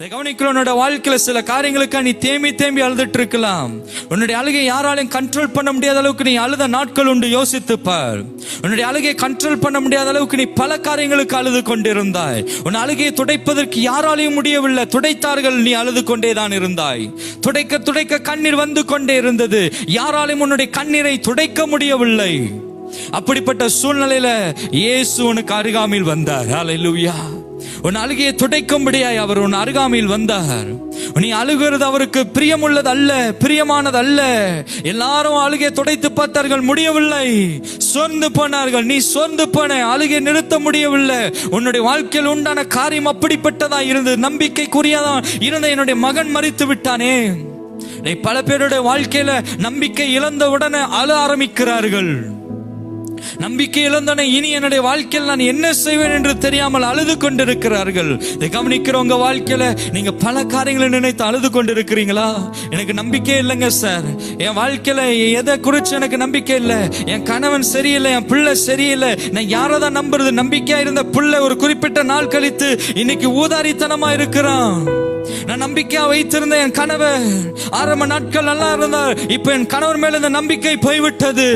கவனிக்கிற உன்னோட வாழ்க்கையில சில காரியங்களுக்கா நீ தேம்பி அழுதுட்டு இருக்கலாம். உன்னுடைய அழுகை யாராலையும் கண்ட்ரோல் பண்ண முடியாத அளவுக்கு நீ அழுத நாட்கள் உண்டு. யோசித்துப்பார். உன்னுடைய அழுகையை கண்ட்ரோல் பண்ண முடியாத அளவுக்கு நீ பல காரியங்களுக்கு அழுது கொண்டிருந்தாய். உன் அழுகையை துடைப்பதற்கு யாராலையும் முடியவில்லை. துடைத்தார்கள், நீ அழுது கொண்டேதான் இருந்தாய். துடைக்க கண்ணீர் வந்து கொண்டே இருந்தது. யாராலையும் உன்னுடைய கண்ணீரை துடைக்க முடியவில்லை. அப்படிப்பட்ட சூழ்நிலையில இயேசு உனக்கு அருகாமையில் வந்தார். ஹல்லேலூயா. உன் அழுகையை துடைக்கும்படியாய் அவர் உன் அருகாமையில் வந்தார். நீ அழுகிறது அவருக்கு பிரியமுள்ளது அல்ல, பிரியமானது அல்ல. எல்லாரும் அழுகையை துடைத்து பார்த்தார்கள், முடியவில்லை. சோர்ந்து போனார்கள். நீ சோர்ந்து போன, அழுகை நிறுத்த முடியவில்லை. உன்னுடைய வாழ்க்கையில் உண்டான காரியம் அப்படிப்பட்டதா இருந்தது. நம்பிக்கைக்குரியதா இருந்த என்னுடைய மகன் மரித்து விட்டானே. பல பேருடைய வாழ்க்கையில நம்பிக்கை இழந்த உடனே அழ ஆரம்பிக்கிறார்கள். நம்பிக்கை இழந்தன, இனி என்னுடைய வாழ்க்கையில் நான் என்ன செய்வேன் என்று தெரியாமல் அழுது கொண்டிருக்கிறார்கள். இதை கவனிக்கிற உங்க வாழ்க்கையில நீங்க பல காரியங்களை நினைத்து அழுது கொண்டிருக்கிறீங்களா? எனக்கு நம்பிக்கை இல்லைங்க சார், என் வாழ்க்கையில எதை குறிச்சு எனக்கு நம்பிக்கை இல்லை, என் கணவன் சரியில்லை, என் பிள்ளை சரியில்லை, நான் யாரதான் நம்புறது? நம்பிக்கையா இருந்த பிள்ளை ஒரு குறிப்பிட்ட நாள் கழித்து இன்னைக்கு ஊதாரித்தனமா இருக்கிறான். நான் நம்பிக்கையா வைத்திருந்த என் கணவர் ஆரம்ப நாட்கள் நல்லா இருந்தார். இப்ப என் கணவர் மேல இந்த நம்பிக்கை போய்விட்டது.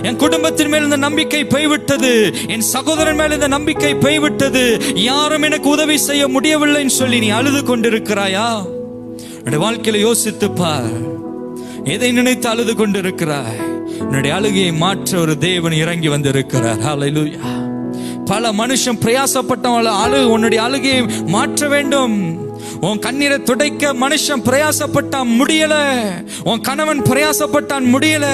என் குடும்பத்தின் மேல இந்த நம்பிக்கை போய்விட்டது. என் சகோதரன் மேல இந்த நம்பிக்கை போய்விட்டது. யாரும் எனக்கு உதவி செய்ய முடியவில்லைன்னு சொல்லி நீ அழுது கொண்டிருக்கிறாயா? என்னுடைய வாழ்க்கையில யோசித்து பார். எதை நினைத்து அழுது கொண்டிருக்கிறாய்? என்னுடைய அழுகையை மாற்ற ஒரு தேவன் இறங்கி வந்திருக்கிறார். ஹல்லேலூயா. பல மனுஷன் பிரயாசப்பட்டவங்க உன்னுடைய அழுகையை மாற்ற வேண்டும். உன் கண்ணீரை துடைக்க மனுஷன் பிரயாசப்பட்டான், முடியல. உன் கணவன் பிரயாசப்பட்டான், முடியல.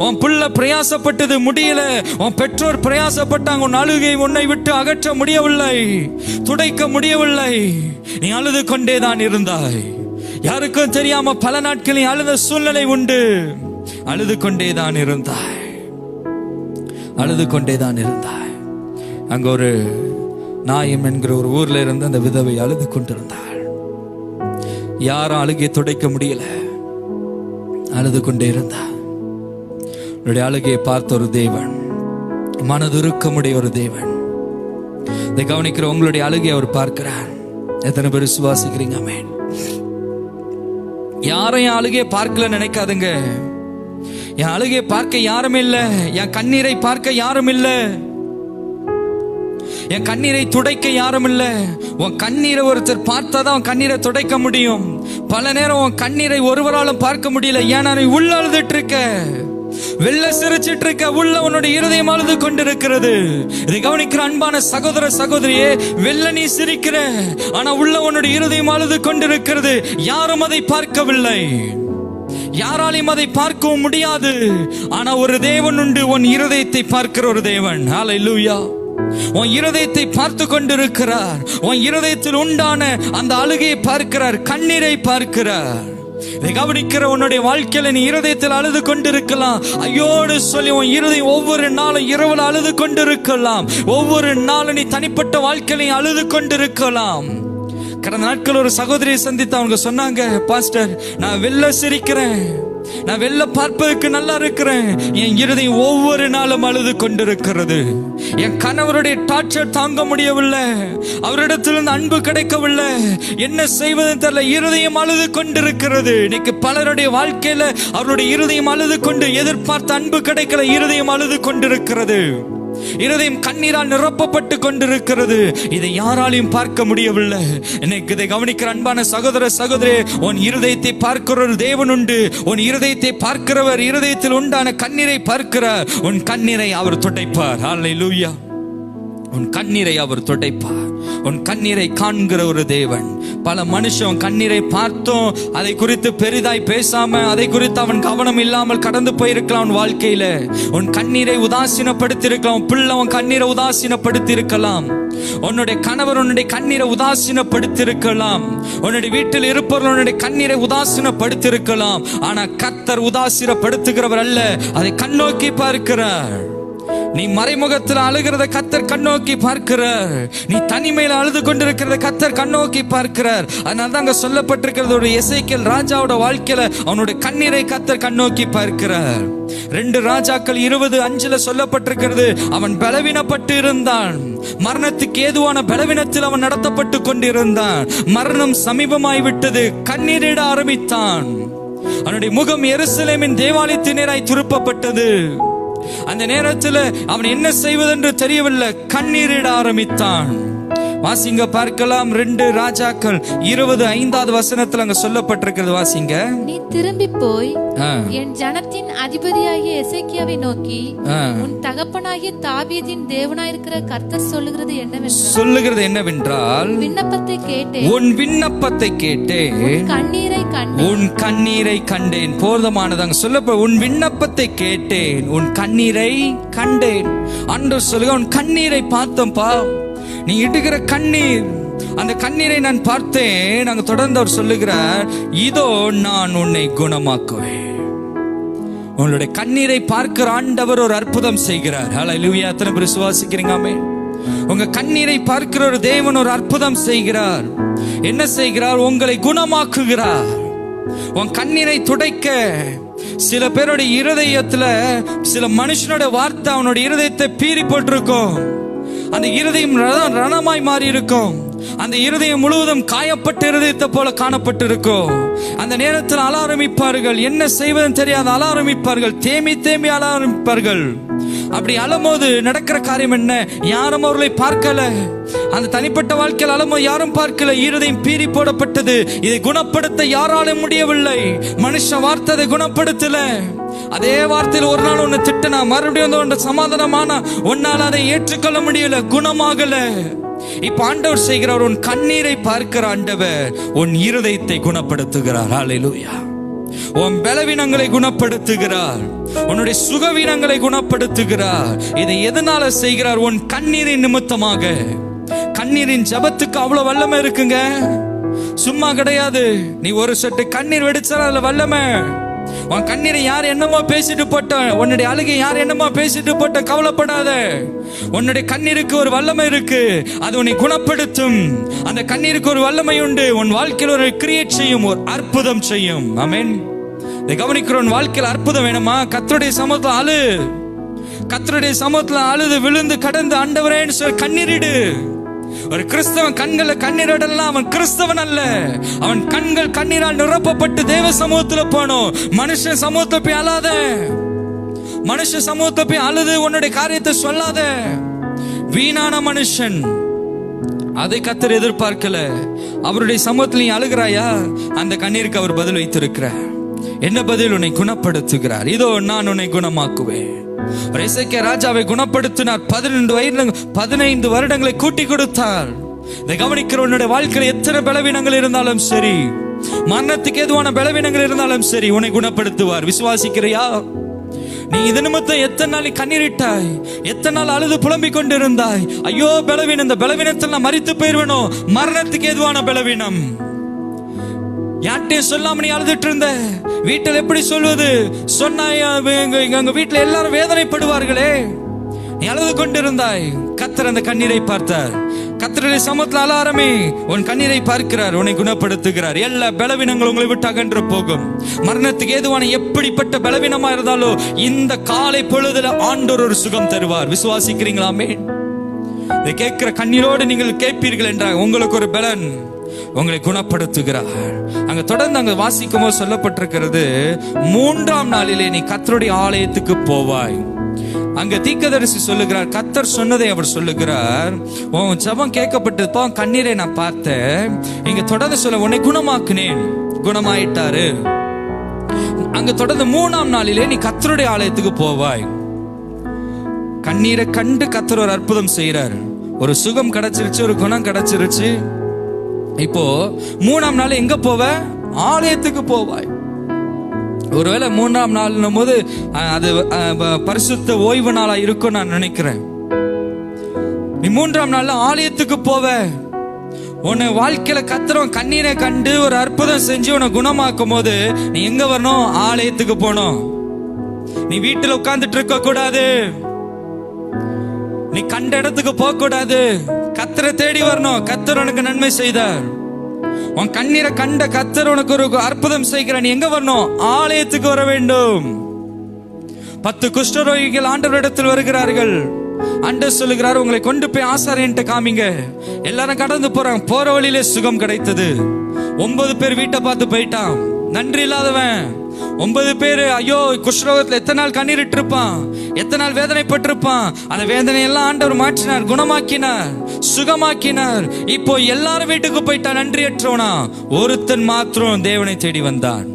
உன் புள்ள பிரயாசப்பட்டது, முடியல. உன் பெற்றோர் பிரயாசப்பட்டாங்க, உன் அழுகை உன்னை விட்டு அகற்ற முடியவில்லை, துடைக்க முடியவில்லை. நீ அழுது கொண்டேதான் இருந்தாய். யாருக்கும் தெரியாம பல நாட்கள் நீ அழுத சூழ்நிலை உண்டு. அழுது கொண்டேதான் இருந்தாய், அழுது கொண்டேதான் இருந்தாய். அங்க ஒரு நாயம் என்கிற ஒரு ஊர்ல இருந்து அந்த விதவை அழுது கொண்டிருந்தாள். யாரும் அழுகையை துடைக்க முடியல, அழுது கொண்டே இருந்தார். உன்னுடைய அழுகையை பார்த்த ஒரு தேவன், மனதுருக்கமுடைய ஒரு தேவன். இதை கவனிக்கிற உங்களுடைய அழுகையை அவர் பார்க்கிறார். எத்தனை பேர் விசுவாசிக்கிறீங்க? ஆமென். யாரையும் அழுகையை பார்க்கல நினைக்காதுங்க. என் அழுகையை பார்க்க யாரும் இல்லை, என் கண்ணீரை பார்க்க யாரும் இல்லை, என் கண்ணீரை துடைக்க யாரும் இல்ல. உன் கண்ணீரை ஒருத்தர் பார்த்தாதான் உன் கண்ணீரை துடைக்க முடியும். பல நேரம் உன் கண்ணீரை ஒருவராலும் பார்க்க முடியல. ஏன்னா நீ உள்ள அழுதுட்டு இருக்க, வெள்ள சிரிச்சிட்டு இருக்க, உள்ள உன்னுடைய இருதயம் அழுது கொண்டிருக்கிறது. இதை கவனிக்கிற அன்பான சகோதர சகோதரியே, வெள்ள நீ சிரிக்கிற, ஆனா உள்ள உன்னுடைய இருதயம் அழுது கொண்டிருக்கிறது. யாரும் அதை பார்க்கவில்லை, யாராலையும் அதை பார்க்கவும் முடியாது. ஆனா ஒரு தேவன் உண்டு, உன் இருதயத்தை பார்க்கிற ஒரு தேவன். ஹல்லேலூயா. உன் இருதயத்தை பார்த்து கொண்டிருக்கிறார். உன் இருதயத்தில் உண்டான அந்த அழுகையை பார்க்கிறார், கண்ணீரை பார்க்கிறார். இதை கவனிக்கிற உன்னுடைய வாழ்க்கையில நீ இருதயத்தில் அழுது கொண்டிருக்கலாம். ஐயோடு சொல்லி உன் இருதயம் ஒவ்வொரு நாளும் இரவுல அழுது கொண்டிருக்கலாம். ஒவ்வொரு நாளும் நீ தனிப்பட்ட வாழ்க்கையில அழுது கொண்டிருக்கலாம். கடந்த நாட்கள் ஒரு சகோதரியை சந்தித்து அவங்க சொன்னாங்க, பாஸ்டர், நான் வெளில சிரிக்கிறேன், நான் வெளில பார்ப்பதற்கு நல்லா இருக்கிறேன், என் இருதயம் ஒவ்வொரு நாளும் அழுது கொண்டிருக்கிறது. என் கணவருடைய டார்ச்சர் தாங்க முடியவில்லை, அவரிடத்திலிருந்து அன்பு கிடைக்கவில்லை, என்ன செய்வதுன்னு தெரியல, இருதயம் அழுது கொண்டிருக்கிறது. இன்னைக்கு பலருடைய வாழ்க்கையில அவருடைய இருதயம் அழுது கொண்டு, எதிர்பார்த்த அன்பு கிடைக்கல, இருதயம் அழுது கொண்டிருக்கிறது. இருதயம் கண்ணீரால் நிரப்பப்பட்டு கொண்டிருக்கிறது. இதை யாராலையும் பார்க்க முடியவில்லை. இன்னைக்கு இதை கவனிக்கிற அன்பான சகோதர சகோதரி, உன் இருதயத்தை பார்க்கிற ஒரு தேவன் உண்டு. உன் இருதயத்தை பார்க்கிறவர் இருதயத்தில் உண்டான கண்ணீரை பார்க்கிறார். உன் கண்ணீரை அவர் துடைப்பார். ஹல்லேலூயா. உன் கண்ணீரை அவர் துடைப்பார். உன் கண்ணீரை காண்கிற ஒரு தேவன். பல மனுஷன் கண்ணீரை பார்த்தோம், அதை குறித்து பெரிதாய் பேசாம, அதை குறித்து அவன் கவனம் இல்லாமல் கடந்து போயிருக்கலாம். உன் வாழ்க்கையில உன் கண்ணீரை உதாசீனப்படுத்தி இருக்கலாம். பிள்ளை உன் கண்ணீரை உதாசீனப்படுத்தி இருக்கலாம். உன்னுடைய கணவர் உன்னுடைய கண்ணீரை உதாசீனப்படுத்தி இருக்கலாம். உன்னுடைய வீட்டில் இருப்பவர்கள் உன்னுடைய கண்ணீரை உதாசீனப்படுத்தி இருக்கலாம். ஆனா கர்த்தர் உதாசீனப்படுத்துகிறவர் அல்ல, அதை கண்ணோக்கி பார்க்கிறார். நீ மறைமுகத்தில் அழுகிறத கர்த்தர் கண்ணோக்கி பார்க்கிறார். நீ தனிமையில அழுது கொண்டிருக்கிறத கர்த்தர் கண்ணோக்கி பார்க்கிறார். அதனால தான் அங்க சொல்லப்பட்டிருக்கிறது, ஒரு எசேக்கியேல் ராஜாவோட வாழ்க்கையில அவனுடைய கண்ணீரை கர்த்தர் கண்ணோக்கி பார்க்கிறார். 2 ராஜாக்கள் 20:5 சொல்லப்பட்டிருக்கிறது, அவன் பலவீனப்பட்டு இருந்தான். மரணத்துக்கு ஏதுவான பலவீனத்தில் அவன் நடத்தப்பட்டு கொண்டிருந்தான். மரணம் சமீபமாய் விட்டது. கண்ணீரிட ஆரம்பித்தான். அவனுடைய முகம் எருசலேமின் தேவாலயத்தின் நேராய் திருப்பப்பட்டது. அந்த நேரத்தில் அவன் என்ன செய்வதென்று தெரியவில்லை. கண்ணீரிட ஆரம்பித்தான். வாசிங்க பார்க்கலாம். 2 ராஜாக்கள் 20:5 வசனத்துல அங்க சொல்லப்பட்டிருக்கிறது. வாசிங்க. நீ திரும்பி போய் என் ஜனத்தின் அதிபதியாகிய எசேக்கியாவை நோக்கி, உன் தகப்பனாகிய தாவீதின் தேவனாயிருக்கிற கர்த்தர் சொல்லுகிறது என்னவென்றால் விண்ணப்பத்தை கேட்டேன், உன் விண்ணப்பத்தை கேட்டேன், உன் கண்ணீரை கண்டேன். போதுமானதாங்க சொல்ல. உன் விண்ணப்பத்தை கேட்டேன், உன் கண்ணீரை கண்டேன். ஆண்டவர் சொல்லுங்க, உன் கண்ணீரை பார்த்தோம்பா. நீ இடுகிற கண்ணீர், அந்த கண்ணீரை நான் பார்த்தேன். நாங்க தொடர்ந்து அவர் சொல்லுகிறார், இதோ நான் உன்னை குணமாக்குவேன். உங்களுடைய கண்ணீரை பார்க்கிற ஆண்டவர் ஒரு அற்புதம் செய்கிறார். ஹல்லேலூயா. எத்தனை பேர் விசுவாசிக்கிறீங்க? ஆமென். உங்க கண்ணீரை பார்க்கிற ஒரு தேவன் ஒரு அற்புதம் செய்கிறார். என்ன செய்கிறார்? உங்களை குணமாக்குகிறார். உன் கண்ணீரை துடைக்க. சில பேருடைய இருதயத்துல சில மனுஷனோட வார்த்தை அவனுடைய இருதயத்தை பீறி போட்டிருக்கும். அந்த இருதயம் ரணமாய் மாறி இருக்கும். அந்த இருதயம் முழுவதும் காயப்பட்ட இருதயத்தை போல காணப்பட்டிருக்கும். அந்த நேரத்தில் அழ ஆரம்பிப்பார்கள். என்ன செய்வதுன்னு தெரியாது அழ ஆரம்பிப்பார்கள். தேம்பி தேம்பி அழ ஆரம்பிப்பார்கள். அப்படி அழும்போது நடக்கிற காரியம் என்ன? யாரும் அவர்களை பார்க்கல. அந்த தனிப்பட்ட வாழ்க்கையில் அழும்போது யாரும் பார்க்கல. இருதயம் பீறி போடப்பட்டது. இதை குணப்படுத்த யாராலும் முடியவில்லை. மனுஷ வார்த்தை அதை குணப்படுத்தல. அதே வார்த்தையில் ஒரு நாள் உன்னை திட்டனா, மறுபடியும் வந்து சமாதானமான உன்னால் அதை ஏற்றுக்கொள்ள முடியல, குணமாகல. இப்ப ஆண்டவர் செய்கிறார், உன் கண்ணீரை பார்க்கிற ஆண்டவர் உன் இருதயத்தை குணப்படுத்துகிறார். ஹல்லேலூயா. உன் பலவீனங்களை குணப்படுத்துகிறார். உன்னுடைய சுகவீனங்களை குணப்படுத்துகிறார். இதை எதனால செய்கிறார்? உன் கண்ணீரின் நிமித்தமாக. கண்ணீரின் ஜபத்துக்கு அவ்வளவு வல்லமை இருக்குங்க. சும்மா கிடையாது. நீ ஒரு சொட்டு கண்ணீர் வெடிச்சாலும் அதுல வல்லமை. உன் கண்ணீரை யார் என்னமோ பேசிட்டு போட்ட, உன்னுடைய அழுகை யார் என்னமோ பேசிட்டு போட்ட, கவலைப்படாத. உன்னுடைய கண்ணீருக்கு ஒரு வல்லமை இருக்கு. அது உன்னை குணப்படுத்தும். அந்த கண்ணீருக்கு ஒரு வல்லமை உண்டு. உன் வாழ்க்கையில் ஒரு கிரியேட் செய்யும், ஒரு அற்புதம் செய்யும். ஆமென். இதை கவனிக்கிற உன் வாழ்க்கையில் அற்புதம் வேணுமா? கர்த்தருடைய சமூகத்தில் அழு. கர்த்தருடைய சமூகத்தில் அழுது விழுந்து கடந்து ஆண்டவரேன்னு சொல்லி கண்ணீரிடு. ஒரு கிறிஸ்தவன் கண்களை கண்ணீரிடலாம், அவன் கிறிஸ்தவன் அல்ல. அவன் கண்கள் கண்ணீரால் நிரப்பப்பட்டு தேவ சமூகத்துல போனோம். மனுஷ சமூகத்தை போய் அழாத. மனுஷ சமூகத்தை போய் அழுது உன்னுடைய காரியத்தை சொல்லாத. வீணான மனுஷன். அதை கர்த்தர் எதிர்பார்க்கல. அவருடைய சமூகத்தில் நீ அழுகிறாயா? அந்த கண்ணீருக்கு அவர் பதில் வைத்திருக்கிறார். என்ன பதில்? உன்னை குணப்படுத்துகிறார். இதோ நான் உன்னை குணமாக்குவேன். எசேக்கியா ராஜாவை குணப்படுத்தினார். 15 வருடங்களை கூட்டி கொடுத்தார். இதை கவனிக்கிற உன்னுடைய வாழ்க்கையில் எத்தனை பலவீனங்கள் இருந்தாலும் சரி, மரணத்துக்கு ஏதுவான பலவீனங்கள் இருந்தாலும் சரி, உன்னை குணப்படுத்துவார். விசுவாசிக்கிறியா? நீ இது நிமித்தம் எத்தனை நாள் கண்ணீரிட்டாய்? எத்தனை நாள் அழுது புலம்பிக் கொண்டிருந்தாய்? ஐயோ பலவீனம், இந்த பலவீனத்தில் நான் மரித்து போயிருவேனோ. மரணத்துக்கு ஏதுவான பலவீனம். யார்கிட்டயும் சொல்லாம நீ அழுதுட்டு இருந்த. வீட்டில் எப்படி சொல்வது? சொன்னா எங்க வீட்டில் எல்லாரும் வேதனைப்படுவார்களே. நீ அழுது கொண்டிருந்தாய். கர்த்தர் அந்த கண்ணீரை பார்த்தார். கர்த்தருடைய சமூகத்தில் அலாரமே உன் கண்ணீரை பார்க்கிறார். உன்னை குணப்படுத்துகிறார். எல்லா பலவீனங்களும் உங்களை விட்டு அகன்று போகும். மரணத்துக்கு ஏதுவான எப்படிப்பட்ட பலவீனமா இருந்தாலும் இந்த காலை பொழுதுல ஆண்டவர் ஒரு சுகம் தருவார். விசுவாசிக்கிறீங்களாமே? இதை கேட்கிற கண்ணீரோடு நீங்கள் கேட்பீர்கள் என்றால் உங்களுக்கு ஒரு பலன், உங்களை குணப்படுத்துகிறார். அங்க தொடர்ந்து அங்க வாசிக்கும் போது சொல்லப்பட்டிருக்கிறது, 3ஆம் நாளிலே நீ கர்த்தருடைய ஆலயத்துக்கு போவாய். அங்க தீர்க்கதரிசி சொல்லுகிறார், கர்த்தர் சொன்னதை அவர் சொல்லுகிறார். உன் ஜெபம் கேட்கப்பட்டது, கண்ணீரை நான் பார்த்தேன். இங்க தொடர்ந்து சொல்ல, உன்னை குணமாக்குனேன். குணமாயிட்டாரு. அங்க தொடர்ந்து 3ஆம் நாளிலே நீ கர்த்தருடைய ஆலயத்துக்கு போவாய். கண்ணீரை கண்டு கர்த்தர் ஒரு அற்புதம் செய்யறார். ஒரு சுகம் கிடைச்சிருச்சு, ஒரு குணம் கிடைச்சிருச்சு. இப்போ 3ஆம் நாள் எங்க போவ? ஆலயத்துக்கு போவாய். ஒருவேளை 3ஆம் நாள் போது அது பரிசுத்த ஓய்வு நாளா இருக்கும் நான் நினைக்கிறேன். நீ 3ஆம் நாள்ல ஆலயத்துக்கு போவ. உன்னை வாழ்க்கையில கர்த்தர் கண்ணீரை கண்டு ஒரு அற்புதம் செஞ்சு உன்னை குணமாக்கும் போது நீ எங்க வரணும்? ஆலயத்துக்கு போகணும். நீ வீட்டுல உட்கார்ந்துட்டு இருக்க கூடாது. நீ கண்ட இடத்துக்கு போக கூடாது. கர்த்தரை தேடி வரணும். கர்த்தர் உனக்கு நன்மை செய்தார். உன் கண்ணீரை கண்ட கர்த்தர் உனக்கு ஒரு அற்புதம் செய்கிறார். நீ எங்க வரணும்? ஆலயத்துக்கு வர வேண்டும். 10 குஷ்டரோகிகள் ஆண்டவரிடத்தில் வருகிறார்கள். ஆண்டவர் சொல்லுகிறார், உங்களை கொண்டு போய் ஆசாரியன்ட்ட காமிங்க. எல்லாரும் கடந்து போறாங்க. போற வழியிலே சுகம் கிடைத்தது. 9 பேர் வீட்டை பார்த்து போயிட்டான். நன்றி இல்லாதவன் 9 பேரு. ஐயோ, குஷ்டரோகத்துல எத்தனை நாள் கண்ணீரிட்டு இருப்பான், எத்தனை நாள் வேதனைப்பட்டிருப்பான். அந்த வேதனையெல்லாம் ஆண்டவர் மாற்றினார், குணமாக்கினார், சுகமாக்கினார். இப்போ எல்லாரும் வீட்டுக்கு போயிட்டான் நன்றியற்றவனா. ஒருத்தன் மாத்திரம் தேவனை தேடி வந்தான்.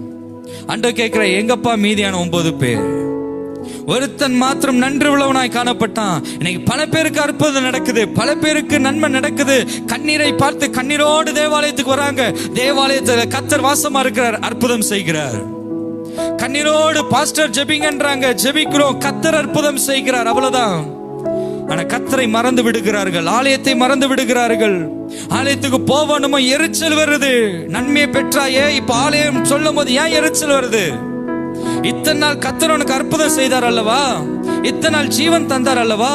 ஆண்டவர் கேட்கிற, எங்கப்பா மீதியான 9 பேர்? ஒருத்தன் மாத்திரம் நன்றி உள்ளவனாய் காணப்பட்டான். இன்னைக்கு பல பேருக்கு அற்புதம் நடக்குது, பல பேருக்கு நன்மை நடக்குது. கண்ணீரை பார்த்து கண்ணீரோடு தேவாலயத்துக்கு வராங்க. தேவாலயத்தில் கர்த்தர் வாசமா இருக்கிறார், அற்புதம் செய்கிறார். கண்ணீரோடு பாஸ்டர் ஜெபிங்கன்றாங்க, ஜெபிக்கிறோம், கர்த்தர் அற்புதம் செய்கிறார். அவ்வளவுதான். ஆனா கர்த்தரை மறந்து விடுகிறார்கள், ஆலயத்தை மறந்து விடுகிறார்கள். ஆலயத்துக்கு போவணுமோ எரிச்சல் வருது. நன்மையை பெற்றாயே, இப்ப ஆலயம் சொல்லும் போது ஏன் எரிச்சல் வருது? இத்தனை நாள் கர்த்தர் உனக்கு அற்புதம் செய்தார் அல்லவா? இத்தனை நாள் ஜீவன் தந்தார் அல்லவா?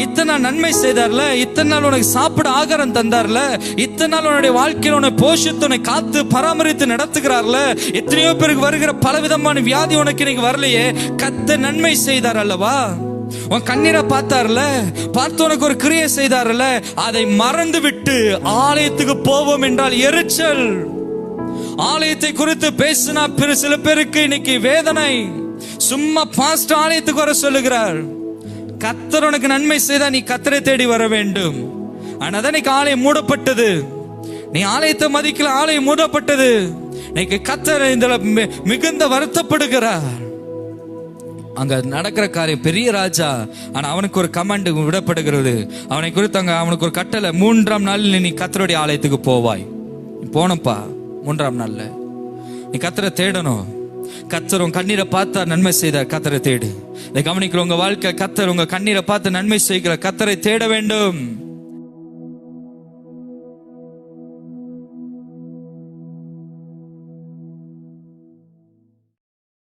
இத்தனை நாள் நன்மை செய்தார்ல? இத்தனை நாள் உனக்கு சாப்பிட ஆகாரம் தந்தார்ல? இத்தனை நாள் உன்னுடைய வாழ்க்கையில் உன்னை போஷித்து உன்னை காத்து பராமரித்து நடத்துகிறார்ல? எத்தனையோ பேருக்கு வருகிற பல விதமான வியாதி உனக்கு இன்னைக்கு வரலையே. கர்த்தர் நன்மை செய்தார் அல்லவா? உன் கண்ணீரை பார்த்தார்ல, பார்த்து உனக்கு ஒரு கிரியை செய்தார்ல? அதை மறந்து விட்டு ஆலயத்துக்கு போவோம் என்றால் எரிச்சல். ஆலயத்தை குறித்து பேசினா சில பேருக்கு இன்னைக்கு வேதனை. சும்மா பாஸ்ட் ஆலயத்துக்கு வர சொல்லுகிறார். கர்த்தர் உனக்கு நன்மை செய்தா நீ கர்த்தரை தேடி வர வேண்டும். ஆனா இன்னைக்கு ஆலயம் மூடப்பட்டது. நீ ஆலயத்தை மதிக்கல, ஆலயம் மூடப்பட்டது. இன்னைக்கு கர்த்தர் இந்த மிகுந்த வருத்தப்படுகிறார். அங்க நடக்கிற காரியம் பெரிய ராஜா. ஆனா அவனுக்கு ஒரு கமாண்ட் விடப்படுகிறது. அவனை குறித்து அங்க அவனுக்கு ஒரு கட்டளை, 3ஆம் நாளில் நீ கர்த்தருடைய ஆலயத்துக்கு போவாய். போனப்பா 3ஆம் நாள்ல நீ கர்த்தரை தேடணும். கர்த்தர் உங்க கண்ணீரை பார்த்தா நன்மை செய்தார், கர்த்தரை தேடு. இதை கவனிக்கிற உங்க வாழ்க்கை, கர்த்தர் உங்க கண்ணீரை பார்த்து நன்மை செய்கிற கர்த்தரை தேட வேண்டும்.